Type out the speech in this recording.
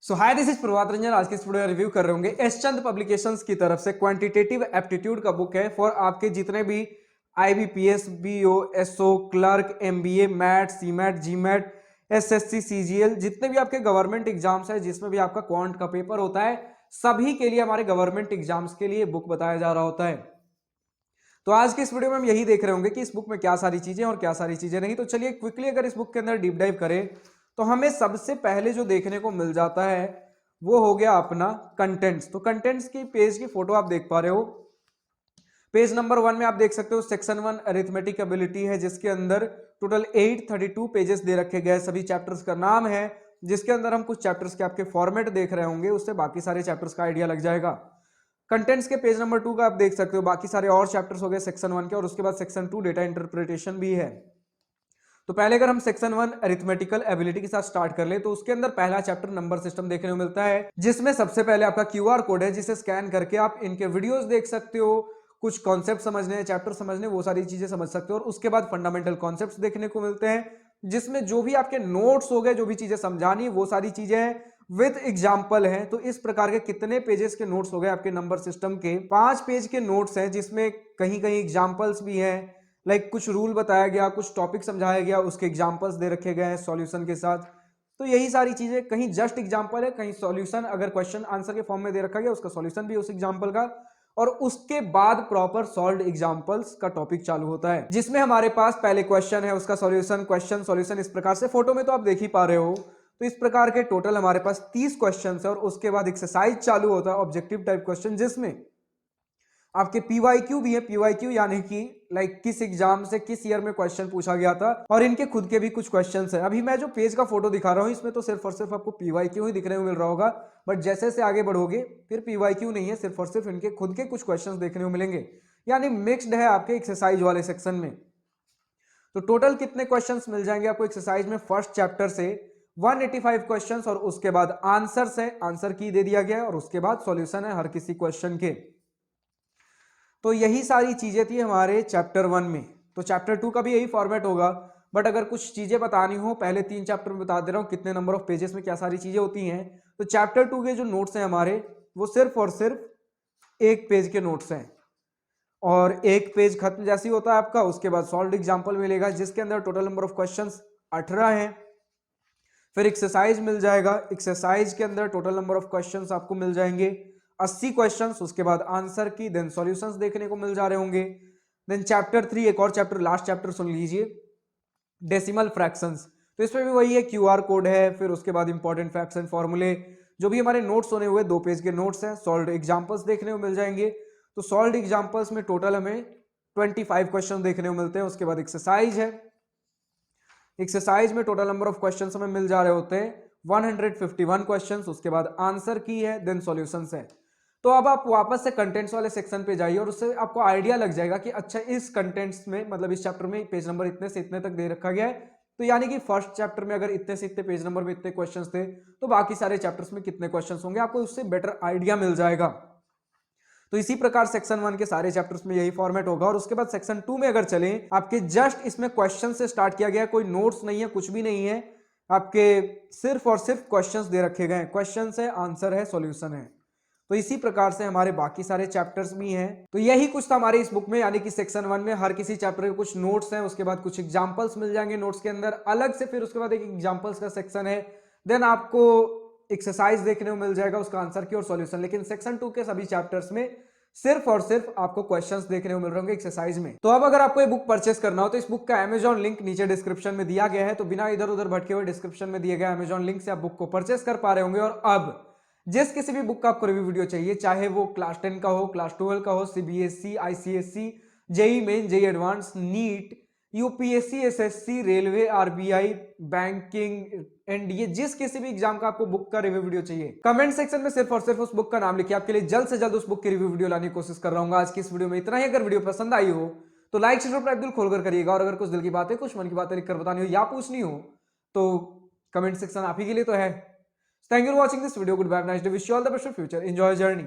So hi, this is Prabhat Ranjan. आज के इस वीडियो रिव्यू कर रहे होंगे एस चंद पब्लिकेशंस की तरफ से क्वांटिटेटिव एप्टीट्यूड का बुक है फॉर आपके जितने भी IBPS, BO, SO, clerk, MBA, MAT, CMAT, GMAT, SSC, CGL, जितने भी आपके गवर्नमेंट एग्जाम्स है जिसमें भी आपका क्वांट का पेपर होता है, सभी के लिए हमारे गवर्नमेंट एग्जाम्स के लिए बुक बताया जा रहा होता है। तो आज के इस वीडियो में हम यही देख रहे होंगे कि इस बुक में क्या सारी चीजें और क्या सारी चीजें नहीं। तो चलिए क्विकली अगर इस बुक के अंदर डीप डाइव करें तो हमें सबसे पहले जो देखने को मिल जाता है वो हो गया अपना कंटेंट्स। तो कंटेंट्स की पेज की फोटो आप देख पा रहे हो। पेज नंबर 1 में आप देख सकते हो सेक्शन 1 अरिथमेटिक एबिलिटी है, जिसके अंदर टोटल 832 पेजेस दे रखे गए। सभी चैप्टर्स का नाम है, जिसके अंदर हम कुछ चैप्टर्स के आपके फॉर्मेट देख रहे होंगे, उससे बाकी सारे चैप्टर्स का आइडिया लग जाएगा। कंटेंट्स के पेज नंबर 2 का आप देख सकते हो, बाकी सारे और चैप्टर्स हो गए सेक्शन 1 के, और उसके बाद सेक्शन 2 डेटा इंटरप्रिटेशन भी है। तो पहले अगर हम सेक्शन 1 अरिथमेटिकल एबिलिटी के साथ स्टार्ट कर ले तो उसके अंदर पहला चैप्टर नंबर सिस्टम देखने को मिलता है, जिसमें सबसे पहले आपका क्यूआर कोड है, जिसे स्कैन करके आप इनके वीडियोस देख सकते हो, कुछ कॉन्सेप्ट समझने, चैप्टर समझने, वो सारी चीजें समझ सकते हो। और उसके बाद फंडामेंटल कॉन्सेप्ट्स देखने को मिलते हैं, जिसमें जो भी आपके नोट्स हो गए, जो भी चीजें समझानी वो सारी चीजें विद एग्जाम्पल है। तो इस प्रकार के कितने पेजेस के नोट्स हो गए आपके नंबर सिस्टम के? 5 पेज के नोट्स हैं, जिसमें कहीं कहीं एग्जाम्पल्स भी हैं, लाइक कुछ रूल बताया गया, कुछ टॉपिक समझाया गया, उसके एग्जाम्पल्स दे रखे गए हैं सॉल्यूशन के साथ। तो यही सारी चीजें, कहीं जस्ट एग्जाम्पल है, कहीं सॉल्यूशन, अगर क्वेश्चन आंसर के फॉर्म में दे रखा गया उसका सॉल्यूशन भी उस एग्जाम्पल का, और उसके बाद प्रॉपर सॉल्व्ड एग्जाम्पल्स का टॉपिक चालू होता है, जिसमें हमारे पास पहले क्वेश्चन है, उसका सॉल्यूशन, क्वेश्चन सॉल्यूशन, इस प्रकार से। फोटो में तो आप देख ही पा रहे हो। तो इस प्रकार के टोटल हमारे पास 30 क्वेश्चन है, और उसके बाद एक्सरसाइज चालू होता है, ऑब्जेक्टिव टाइप क्वेश्चन, जिसमें आपके पीवाईक्यू भी है। पीवाईक्यू यानी कि लाइक किस एग्जाम से किस ईयर में क्वेश्चन पूछा गया था, और इनके खुद के भी कुछ क्वेश्चंस है। अभी मैं जो पेज का फोटो दिखा रहा हूं, इसमें तो सिर्फ और सिर्फ आपको पीवाईक्यू ही दिखने को मिल रहा होगा, बट जैसे जैसे आगे बढ़ोगे फिर पीवाईक्यू नहीं है, सिर्फ और सिर्फ इनके खुद के कुछ क्वेश्चन देखने को मिलेंगे, यानी मिक्सड है आपके एक्सरसाइज वाले सेक्शन में। तो टोटल कितने क्वेश्चंस मिल जाएंगे आपको एक्सरसाइज में? फर्स्ट चैप्टर से 185 क्वेश्चंस, और उसके बाद आंसर्स है, आंसर की दे दिया गया है, और उसके बाद सॉल्यूशन है हर किसी क्वेश्चन के। तो यही सारी चीजें थी हमारे चैप्टर 1 में। तो चैप्टर 2 का भी यही फॉर्मेट होगा, बट अगर कुछ चीजें बतानी हो, पहले 3 चैप्टर में बता दे रहा हूं कितने नंबर ऑफ पेजेस में क्या सारी चीजें होती हैं। तो चैप्टर 2 के जो नोट्स हैं हमारे, वो सिर्फ और सिर्फ एक पेज के नोट्स हैं, और एक पेज खत्म जैसी होता है आपका, उसके बाद सॉल्व्ड एग्जाम्पल मिलेगा, जिसके अंदर टोटल नंबर ऑफ क्वेश्चन 18 है। फिर एक्सरसाइज मिल जाएगा, एक्सरसाइज के अंदर टोटल नंबर ऑफ क्वेश्चंस आपको मिल जाएंगे 80 क्वेश्चंस, उसके बाद आंसर की, देन सॉल्यूशंस देखने को मिल जा रहे होंगे। देन चैप्टर 3, एक और चैप्टर, लास्ट चैप्टर सुन लीजिए, डेसिमल फ्रैक्शंस। तो इसमें भी वही है, क्यूआर कोड है, फिर उसके बाद इंपॉर्टेंट फैक्ट्स एंड फॉर्मूले, जो भी हमारे नोट्स होने हुए 2 पेज के नोट्स हैं। सॉल्व्ड एग्जांपल्स देखने को मिल जाएंगे। तो सॉल्व्ड एग्जांपल्स में टोटल हमें 25 क्वेश्चन देखने को मिलते हैं। उसके बाद एक्सरसाइज है, एक्सरसाइज में टोटल नंबर ऑफ क्वेश्चंस हमें मिल जा रहे होते हैं 151 क्वेश्चंस, उसके बाद आंसर की है, देन सॉल्यूशंस है। तो अब आप वापस से कंटेंट्स वाले सेक्शन पे जाइए, और उससे आपको आइडिया लग जाएगा कि अच्छा इस कंटेंट्स में, मतलब इस चैप्टर में पेज नंबर इतने से इतने तक दे रखा गया है, तो यानी कि फर्स्ट चैप्टर में अगर इतने से इतने पेज नंबर में इतने क्वेश्चंस थे, तो बाकी सारे चैप्टर्स में कितने क्वेश्चंस होंगे, आपको उससे बेटर आइडिया मिल जाएगा। तो इसी प्रकार सेक्शन 1 के सारे चैप्टर्स में यही फॉर्मेट होगा। और उसके बाद सेक्शन 2 में अगर चलें, आपके जस्ट इसमें क्वेश्चन से स्टार्ट किया गया, कोई नोट्स नहीं है, कुछ भी नहीं है, आपके सिर्फ और सिर्फ क्वेश्चंस दे रखे गए हैं, क्वेश्चंस है, आंसर है, सॉल्यूशन है। तो इसी प्रकार से हमारे बाकी सारे चैप्टर्स भी हैं। तो यही कुछ था हमारे इस बुक में, यानी कि सेक्शन 1 में हर किसी चैप्टर के कुछ नोट्स हैं, उसके बाद कुछ एग्जांपल्स मिल जाएंगे नोट्स के अंदर अलग से, फिर उसके बाद एक एग्जांपल्स का सेक्शन है, देन आपको एक्सरसाइज देखने को मिल जाएगा, उसका आंसर की और सॉल्यूशन। लेकिन सेक्शन 2 के सभी चैप्टर्स में सिर्फ और सिर्फ आपको क्वेश्चंस देखने को मिल रहे होंगे एक्सरसाइज में। तो अब अगर आपको ये बुक परचेस करना हो तो इस बुक का अमेजॉन लिंक नीचे डिस्क्रिप्शन में दिया गया है, तो बिना इधर उधर भटके हुए डिस्क्रिप्शन में दिए गए अमेजॉन लिंक से आप बुक को परचेस कर पा रहे होंगे। और अब जिस किसी भी बुक का आपको रिव्यू वीडियो चाहिए, चाहे वो क्लास 10 का हो, क्लास 12 का हो, CBSE, ICSE, JEE Main, JEE advance, NEET, UPSC, SSC, railway, RBI, banking, NDA, जिस किसी भी एग्जाम का आपको बुक का रिव्यू वीडियो चाहिए, कमेंट सेक्शन में सिर्फ और सिर्फ उस बुक का नाम लिखिए, आपके लिए जल्द से जल्द उस बुक की रिव्यू वीडियो लाने की कोशिश कर रहा हूँ। आज की इस वीडियो में इतना ही। अगर वीडियो पसंद आई हो तो लाइक शेयर अपना दिल खोलकर करिएगा, और अगर कुछ दिल की बातें, कुछ मन की बातें लिखकर बतानी हो या पूछनी हो, तो कमेंट सेक्शन आप ही के लिए तो है। Thank you for watching this video. Good bye, nice day, wish you all the best for future, enjoy journey.